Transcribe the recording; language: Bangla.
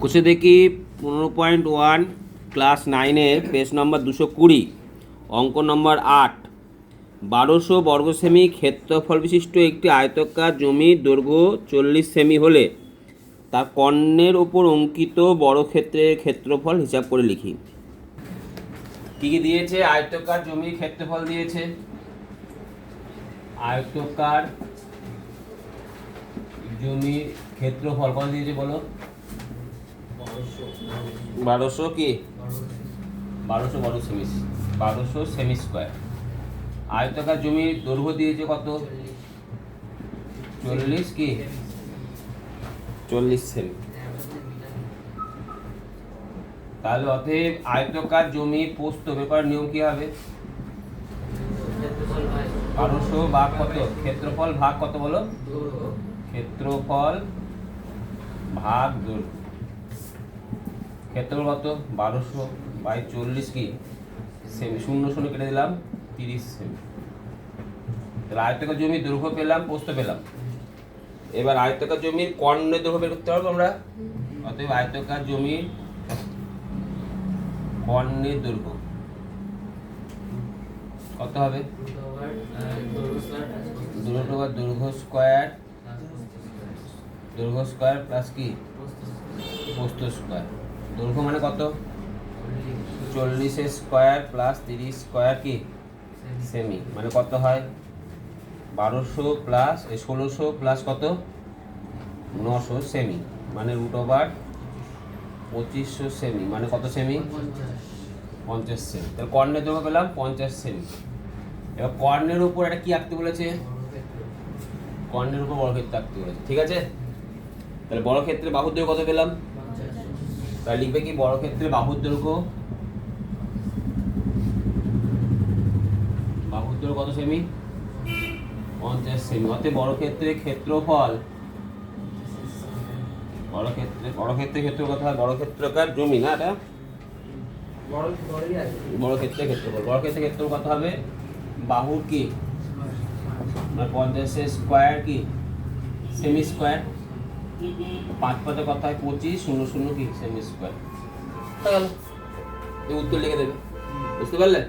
কষে দেখি 15.1 ক্লাস 9-এর পেজ নম্বর 220, অঙ্ক নম্বর 8। 1200 বর্গ সেমি ক্ষেত্রফল বিশিষ্ট একটি আয়তাকার জমির দৈর্ঘ্য 40 সেমি হলে তার কর্ণের ওপর অঙ্কিত বর্গক্ষেত্রের ক্ষেত্রফল হিসাব করে লিখি। কী কী দিয়েছে? আয়তাকার জমির ক্ষেত্রফল দিয়েছে, আয়তাকার জমির ক্ষেত্রফল কত দিয়েছে বলো? 1200 কি 1200 বর্গ সেমি, 1200 সেমি স্কোয়ার। আয়তাকার জমির দৈর্ঘ্য দিয়েছে কত? 40 কি 40 সেমি। তাহলে অতএব আয়তাকার জমির প্রস্থ ব্যাপার নিয়ম কি হবে? 1200 ভাগ কত? ক্ষেত্রফল ভাগ কত বলো? ক্ষেত্রফল ভাগ দৈর্ঘ্য। ক্ষেত্রফল কত? 1200 বাই 40 কি সেমি, 0 0 কেটে দিলাম 30 সেমি। তাহলে আয়তাকার জমির দৈর্ঘ্য পেলাম, প্রস্থ পেলাম। এবার আয়তাকার জমির কর্ণের দৈর্ঘ্য বের করতে পারবো আমরা। অতএব আয়তাকার জমির কর্ণের দৈর্ঘ্য কত হবে? দৈর্ঘ্য স্কোয়ার, দৈর্ঘ্য স্কোয়ার প্লাস কি প্রস্থ স্কোয়ার। দৈর্ঘ্য মানে কত? 40 স্কোয়ার প্লাস 30 স্কোয়ার কি সেমি, মানে কত হয়? 1200 প্লাস 1600 প্লাস কত? 900 সেমি, মানে √2500 সেমি, মানে কত সেমি? 50 সেমি। তাহলে কর্ণের দৈর্ঘ্য পেলাম 50 সেমি। এবার কর্ণের উপর এটা কি আঁকতে বলেছে? কর্ণের উপর বর্গক্ষেত্র আঁকতে বলেছে, ঠিক আছে? তাহলে বর্গক্ষেত্রে বাহুর দৈর্ঘ্য কত পেলাম? তাহলে লিখবে কি বর্গক্ষেত্রে বাহুর দৈর্ঘ্য, বাহুর দৈর্ঘ্য কত সেমি? 50 সেমি। অতএব বর্গক্ষেত্রের ক্ষেত্রফল, বর্গক্ষেত্রের ক্ষেত্র কত হয়? বর্গক্ষেত্রকার জমি না এটা, বর্গক্ষেত্রের ক্ষেত্রফল। বর্গক্ষেত্রের ক্ষেত্রফল কত হবে? বাহুর কি 50 স্কোয়ার কি সেমি স্কোয়ার, 5 5 কত হয়? 25, 0 0 কি সেমি স্কোয়ার। উত্তর লিখে দেবে, বুঝতে পারলে?